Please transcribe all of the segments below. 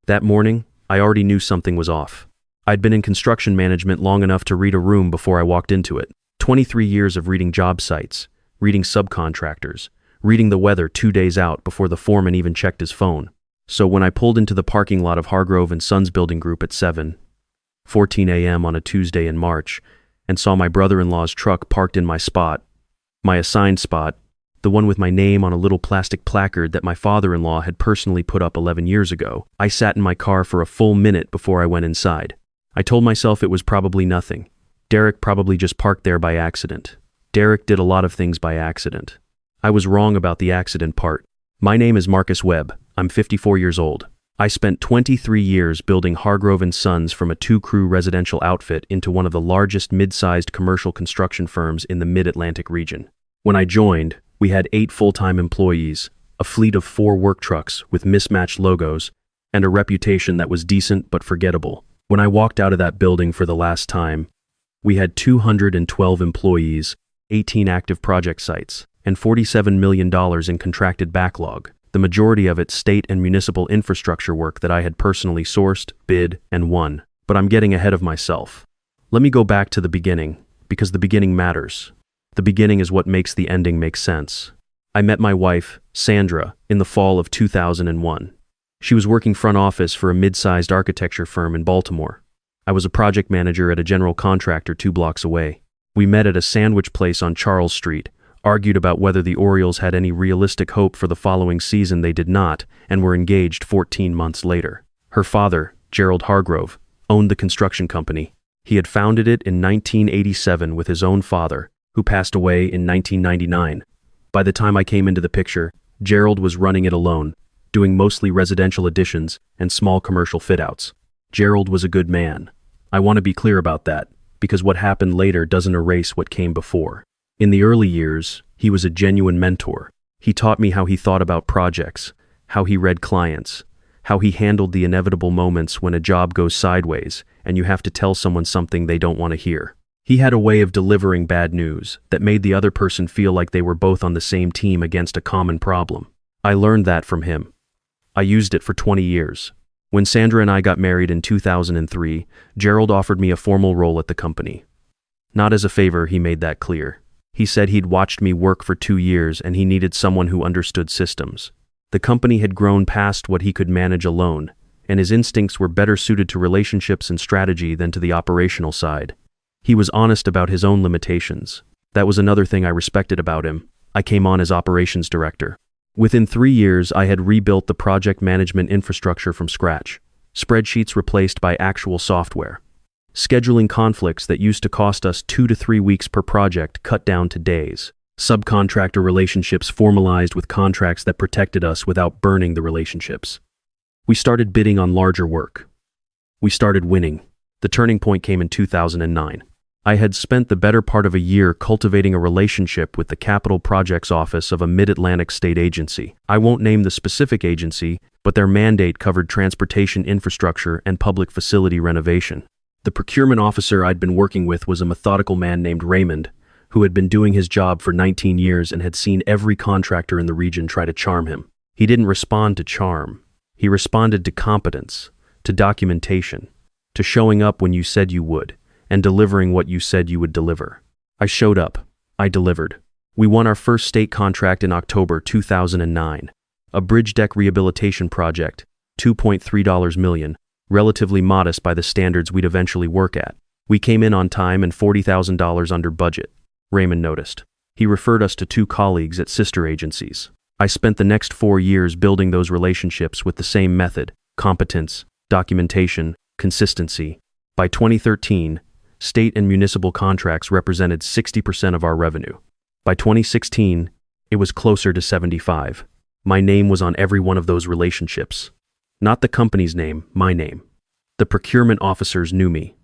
That morning, I already knew something was off. I'd been in construction management long enough to read a room before I walked into it. 23 years of reading job sites, reading subcontractors, reading the weather 2 days out before the foreman even checked his phone. So when I pulled into the parking lot of Hargrove Sons Building Group at 7:14 a.m. on a Tuesday in March, and saw my brother-in-law's truck parked in my spot, my assigned spot, the one with my name on a little plastic placard that my father-in-law had personally put up 11 years ago, I sat in my car for a full minute before I went inside. I told myself it was probably nothing. Derek probably just parked there by accident. Derek did a lot of things by accident. I was wrong about the accident part. My name is Marcus Webb. I'm 54 years old. I spent 23 years building Hargrove & Sons from a 2-crew residential outfit into one of the largest mid-sized commercial construction firms in the mid-Atlantic region. When I joined, we had 8 full-time employees, a fleet of 4 work trucks with mismatched logos, and a reputation that was decent but forgettable. When I walked out of that building for the last time, we had 212 employees, 18 active project sites, and $47 million in contracted backlog, the majority of it state and municipal infrastructure work that I had personally sourced, bid, and won. But I'm getting ahead of myself. Let me go back to the beginning, because the beginning matters. The beginning is what makes the ending make sense. I met my wife, Sandra, in the fall of 2001. She was working front office for a mid-sized architecture firm in Baltimore. I was a project manager at a general contractor 2 blocks away. We met at a sandwich place on Charles Street, argued about whether the Orioles had any realistic hope for the following season. They did not, and were engaged 14 months later. Her father, Gerald Hargrove, owned the construction company. He had founded it in 1987 with his own father, who passed away in 1999. By the time I came into the picture, Gerald was running it alone, doing mostly residential additions and small commercial fit-outs. Gerald was a good man. I want to be clear about that, because what happened later doesn't erase what came before. In the early years, he was a genuine mentor. He taught me how he thought about projects, how he read clients, how he handled the inevitable moments when a job goes sideways and you have to tell someone something they don't want to hear. He had a way of delivering bad news that made the other person feel like they were both on the same team against a common problem. I learned that from him. I used it for 20 years. When Sandra and I got married in 2003, Gerald offered me a formal role at the company. Not as a favor, he made that clear. He said he'd watched me work for 2 years and he needed someone who understood systems. The company had grown past what he could manage alone, and his instincts were better suited to relationships and strategy than to the operational side. He was honest about his own limitations. That was another thing I respected about him. I came on as operations director. Within 3 years, I had rebuilt the project management infrastructure from scratch. Spreadsheets replaced by actual software. Scheduling conflicts that used to cost us 2 to 3 weeks per project cut down to days. Subcontractor relationships formalized with contracts that protected us without burning the relationships. We started bidding on larger work. We started winning. The turning point came in 2009. I had spent the better part of a year cultivating a relationship with the capital projects office of a mid-Atlantic state agency. I won't name the specific agency, but their mandate covered transportation infrastructure and public facility renovation. The procurement officer I'd been working with was a methodical man named Raymond, who had been doing his job for 19 years and had seen every contractor in the region try to charm him. He didn't respond to charm. He responded to competence, to documentation, to showing up when you said you would, and delivering what you said you would deliver. I showed up. I delivered. We won our first state contract in October 2009. A bridge deck rehabilitation project, $2.3 million, relatively modest by the standards we'd eventually work at. We came in on time and $40,000 under budget, Raymond noticed. He referred us to 2 colleagues at sister agencies. I spent the next 4 years building those relationships with the same method: competence, documentation, consistency. By 2013, state and municipal contracts represented 60% of our revenue. By 2016, it was closer to 75%. My name was on every one of those relationships. Not the company's name, my name. The procurement officers knew me.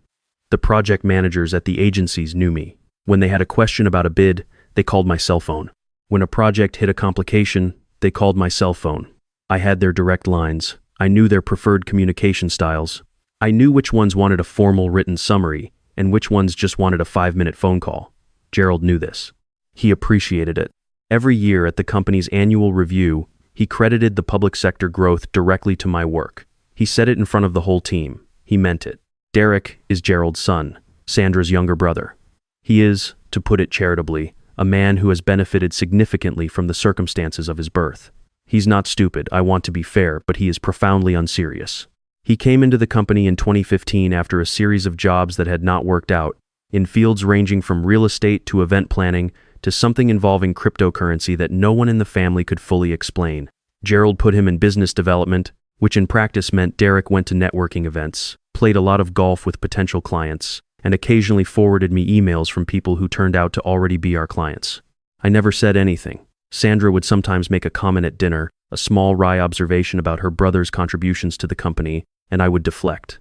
The project managers at the agencies knew me. When they had a question about a bid, they called my cell phone. When a project hit a complication, they called my cell phone. I had their direct lines. I knew their preferred communication styles. I knew which ones wanted a formal written summary and which ones just wanted a 5-minute phone call. Gerald knew this. He appreciated it. Every year at the company's annual review, he credited the public sector growth directly to my work. He said it in front of the whole team. He meant it. Derek is Gerald's son, Sandra's younger brother. He is, to put it charitably, a man who has benefited significantly from the circumstances of his birth. He's not stupid, I want to be fair, but he is profoundly unserious. He came into the company in 2015 after a series of jobs that had not worked out, in fields ranging from real estate to event planning to something involving cryptocurrency that no one in the family could fully explain. Gerald put him in business development, which in practice meant Derek went to networking events, played a lot of golf with potential clients, and occasionally forwarded me emails from people who turned out to already be our clients. I never said anything. Sandra would sometimes make a comment at dinner, a small wry observation about her brother's contributions to the company, and I would deflect.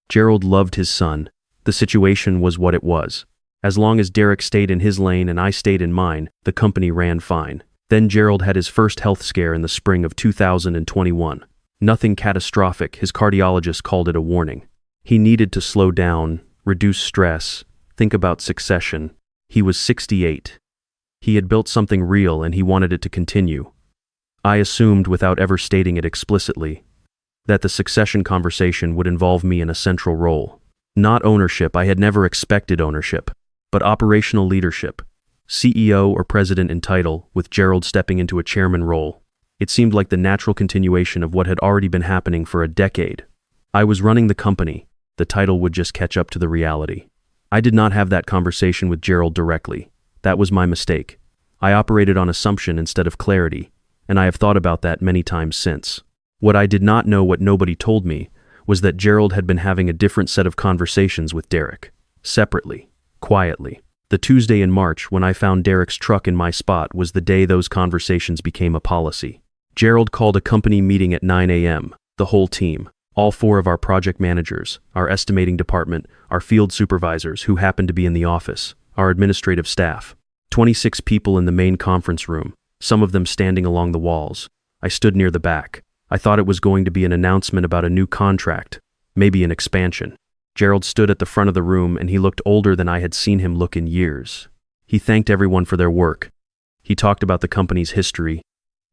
Gerald loved his son. The situation was what it was. As long as Derek stayed in his lane and I stayed in mine, the company ran fine. Then Gerald had his first health scare in the spring of 2021. Nothing catastrophic, his cardiologist called it a warning. He needed to slow down, reduce stress, think about succession. He was 68. He had built something real and he wanted it to continue. I assumed, without ever stating it explicitly, that the succession conversation would involve me in a central role. Not ownership, I had never expected ownership, but operational leadership. CEO or president in title, with Gerald stepping into a chairman role. It seemed like the natural continuation of what had already been happening for a decade. I was running the company. The title would just catch up to the reality. I did not have that conversation with Gerald directly. That was my mistake. I operated on assumption instead of clarity, and I have thought about that many times since. What I did not know, what nobody told me, was that Gerald had been having a different set of conversations with Derek. Separately. Quietly. The Tuesday in March when I found Derek's truck in my spot was the day those conversations became a policy. Gerald called a company meeting at 9 a.m., the whole team, all 4 of our project managers, our estimating department, our field supervisors who happened to be in the office, our administrative staff. 26 people in the main conference room, some of them standing along the walls. I stood near the back. I thought it was going to be an announcement about a new contract, maybe an expansion. Gerald stood at the front of the room and he looked older than I had seen him look in years. He thanked everyone for their work. He talked about the company's history.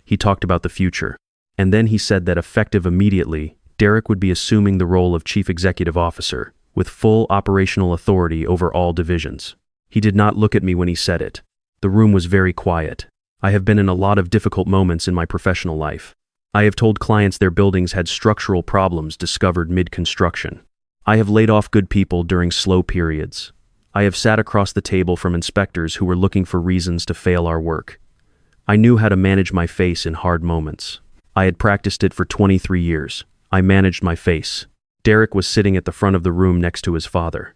He talked about the future. And then he said that effective immediately, Derek would be assuming the role of Chief Executive Officer, with full operational authority over all divisions. He did not look at me when he said it. The room was very quiet. I have been in a lot of difficult moments in my professional life. I have told clients their buildings had structural problems discovered mid-construction. I have laid off good people during slow periods. I have sat across the table from inspectors who were looking for reasons to fail our work. I knew how to manage my face in hard moments. I had practiced it for 23 years. I managed my face. Derek was sitting at the front of the room next to his father.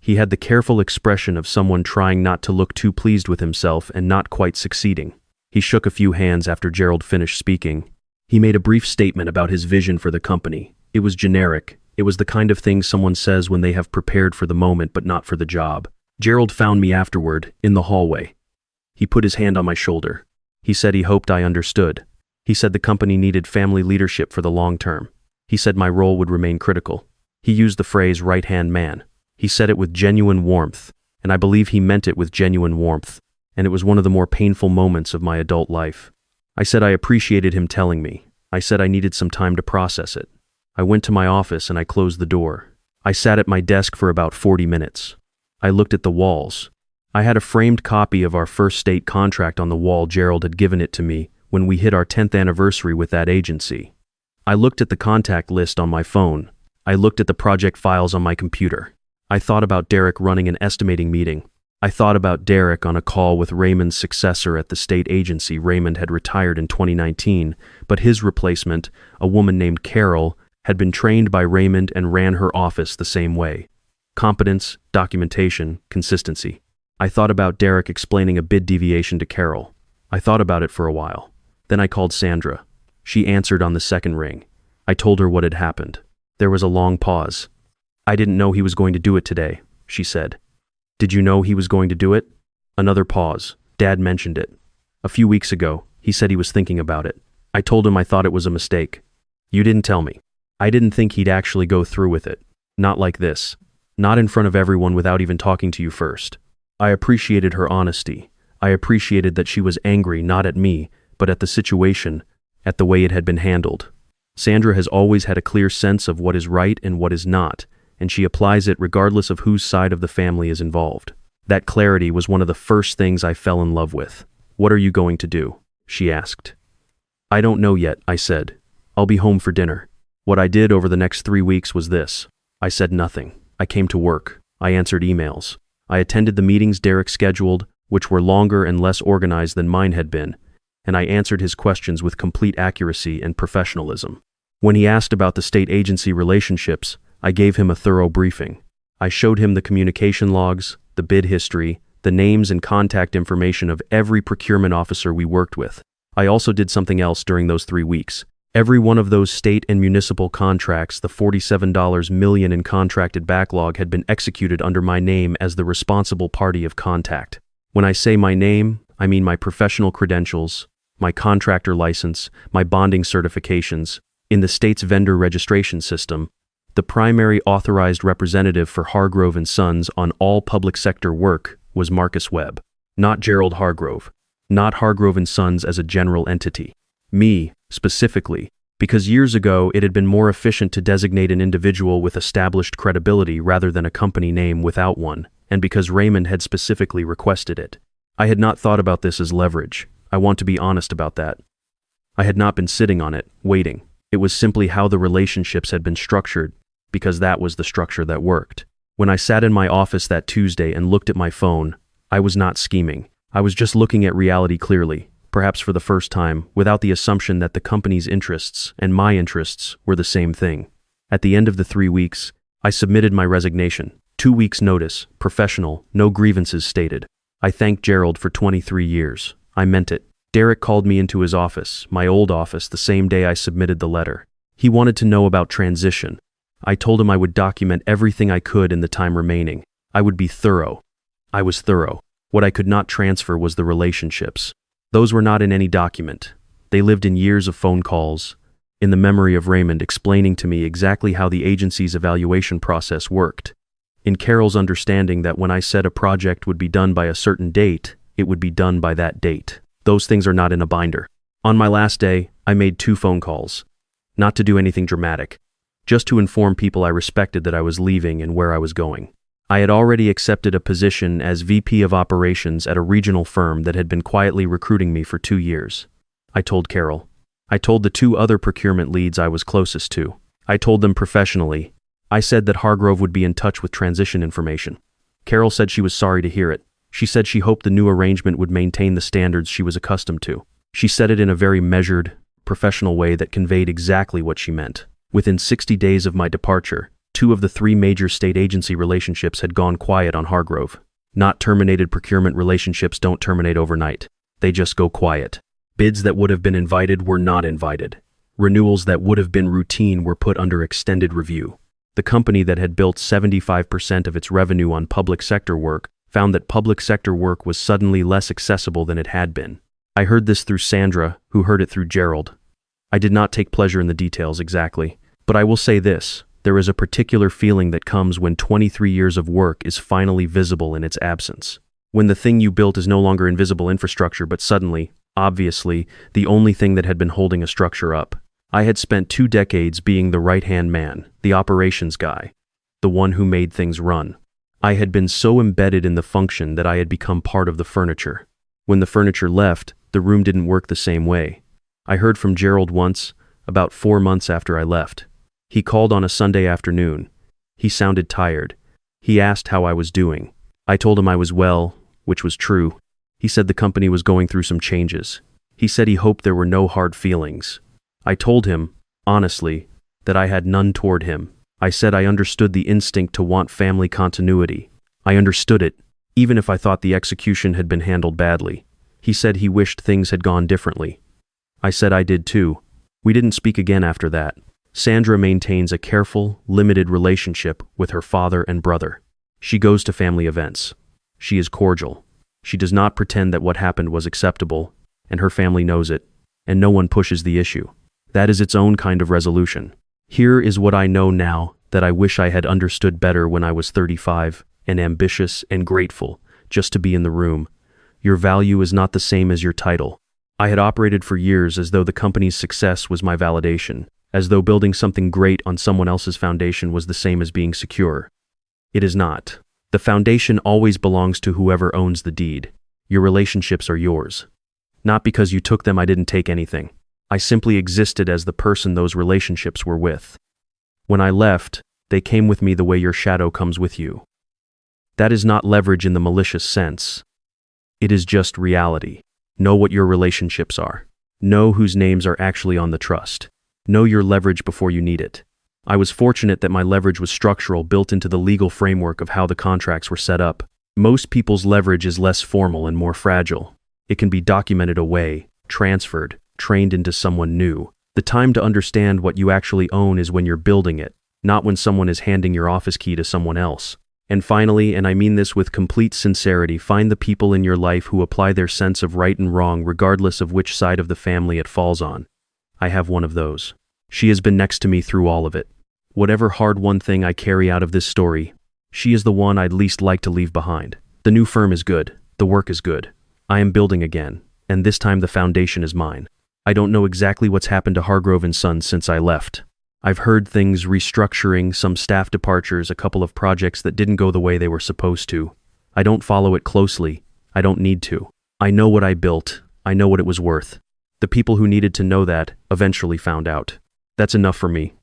He had the careful expression of someone trying not to look too pleased with himself and not quite succeeding. He shook a few hands after Gerald finished speaking. He made a brief statement about his vision for the company. It was generic. It was the kind of thing someone says when they have prepared for the moment but not for the job. Gerald found me afterward, in the hallway. He put his hand on my shoulder. He said he hoped I understood. He said the company needed family leadership for the long term. He said my role would remain critical. He used the phrase right-hand man. He said it with genuine warmth, and I believe he meant it with genuine warmth, and it was one of the more painful moments of my adult life. I said I appreciated him telling me. I said I needed some time to process it. I went to my office and I closed the door. I sat at my desk for about 40 minutes. I looked at the walls. I had a framed copy of our first state contract on the wall. Gerald had given it to me when we hit our 10th anniversary with that agency. I looked at the contact list on my phone. I looked at the project files on my computer. I thought about Derek running an estimating meeting. I thought about Derek on a call with Raymond's successor at the state agency. Raymond had retired in 2019, but his replacement, a woman named Carol, had been trained by Raymond and ran her office the same way. Competence, documentation, consistency. I thought about Derek explaining a bid deviation to Carol. I thought about it for a while. Then I called Sandra. She answered on the second ring. I told her what had happened. There was a long pause. I didn't know he was going to do it today, she said. Did you know he was going to do it? Another pause. Dad mentioned it. A few weeks ago, he said he was thinking about it. I told him I thought it was a mistake. You didn't tell me. I didn't think he'd actually go through with it. Not like this. Not in front of everyone without even talking to you first. I appreciated her honesty. I appreciated that she was angry not at me, but at the situation, at the way it had been handled. Sandra has always had a clear sense of what is right and what is not, and she applies it regardless of whose side of the family is involved. That clarity was one of the first things I fell in love with. "What are you going to do?" she asked. "I don't know yet," I said. "I'll be home for dinner." What I did over the next 3 weeks was this. I said nothing. I came to work. I answered emails. I attended the meetings Derek scheduled, which were longer and less organized than mine had been, and I answered his questions with complete accuracy and professionalism. When he asked about the state agency relationships, I gave him a thorough briefing. I showed him the communication logs, the bid history, the names and contact information of every procurement officer we worked with. I also did something else during those 3 weeks. Every one of those state and municipal contracts, the $47 million in contracted backlog, had been executed under my name as the responsible party of contact. When I say my name, I mean my professional credentials, my contractor license, my bonding certifications. In the state's vendor registration system, the primary authorized representative for Hargrove Sons on all public sector work was Marcus Webb, not Gerald Hargrove, not Hargrove Sons as a general entity. Me, specifically, because years ago it had been more efficient to designate an individual with established credibility rather than a company name without one, and because Raymond had specifically requested it. I had not thought about this as leverage. I want to be honest about that. I had not been sitting on it, waiting. It was simply how the relationships had been structured, because that was the structure that worked. When I sat in my office that Tuesday and looked at my phone, I was not scheming. I was just looking at reality clearly, perhaps for the first time, without the assumption that the company's interests and my interests were the same thing. At the end of the 3 weeks, I submitted my resignation. 2 weeks' notice, professional, no grievances stated. I thanked Gerald for 23 years. I meant it. Derek called me into his office, my old office, the same day I submitted the letter. He wanted to know about transition. I told him I would document everything I could in the time remaining. I would be thorough. I was thorough. What I could not transfer was the relationships. Those were not in any document. They lived in years of phone calls, in the memory of Raymond explaining to me exactly how the agency's evaluation process worked, in Carol's understanding that when I said a project would be done by a certain date, it would be done by that date. Those things are not in a binder. On my last day, I made 2 phone calls. Not to do anything dramatic, just to inform people I respected that I was leaving and where I was going. I had already accepted a position as VP of Operations at a regional firm that had been quietly recruiting me for 2 years. I told Carol. I told the 2 other procurement leads I was closest to. I told them professionally. I said that Hargrove would be in touch with transition information. Carol said she was sorry to hear it. She said she hoped the new arrangement would maintain the standards she was accustomed to. She said it in a very measured, professional way that conveyed exactly what she meant. Within 60 days of my departure, 2 of the 3 major state agency relationships had gone quiet on Hargrove. Not terminated procurement relationships don't terminate overnight. They just go quiet. Bids that would have been invited were not invited. Renewals that would have been routine were put under extended review. The company that had built 75% of its revenue on public sector work found that public sector work was suddenly less accessible than it had been. I heard this through Sandra, who heard it through Gerald. I did not take pleasure in the details exactly, but I will say this. There is a particular feeling that comes when 23 years of work is finally visible in its absence. When the thing you built is no longer invisible infrastructure, but suddenly, obviously, the only thing that had been holding a structure up. I had spent 2 decades being the right-hand man, the operations guy, the one who made things run. I had been so embedded in the function that I had become part of the furniture. When the furniture left, the room didn't work the same way. I heard from Gerald once, about 4 months after I left. He called on a Sunday afternoon. He sounded tired. He asked how I was doing. I told him I was well, which was true. He said the company was going through some changes. He said he hoped there were no hard feelings. I told him, honestly, that I had none toward him. I said I understood the instinct to want family continuity. I understood it, even if I thought the execution had been handled badly. He said he wished things had gone differently. I said I did too. We didn't speak again after that. Sandra maintains a careful, limited relationship with her father and brother. She goes to family events. She is cordial. She does not pretend that what happened was acceptable, and her family knows it, and no one pushes the issue. That is its own kind of resolution. Here is what I know now that I wish I had understood better when I was 35 and ambitious and grateful just to be in the room. Your value is not the same as your title. I had operated for years as though the company's success was my validation. as though building something great on someone else's foundation was the same as being secure. It is not. The foundation always belongs to whoever owns the deed. Your relationships are yours. Not because you took them, I didn't take anything. I simply existed as the person those relationships were with. When I left, they came with me the way your shadow comes with you. That is not leverage in the malicious sense. It is just reality. Know what your relationships are. Know whose names are actually on the trust. Know your leverage before you need it. I was fortunate that my leverage was structural, built into the legal framework of how the contracts were set up. Most people's leverage is less formal and more fragile. It can be documented away, transferred, trained into someone new. The time to understand what you actually own is when you're building it, not when someone is handing your office key to someone else. And finally, and I mean this with complete sincerity, find the people in your life who apply their sense of right and wrong regardless of which side of the family it falls on. I have one of those. She has been next to me through all of it. Whatever hard-won thing I carry out of this story, she is the one I'd least like to leave behind. The new firm is good. The work is good. I am building again, and this time the foundation is mine. I don't know exactly what's happened to Hargrove Sons since I left. I've heard things restructuring, some staff departures, a couple of projects that didn't go the way they were supposed to. I don't follow it closely. I don't need to. I know what I built. I know what it was worth. The people who needed to know that eventually found out. That's enough for me.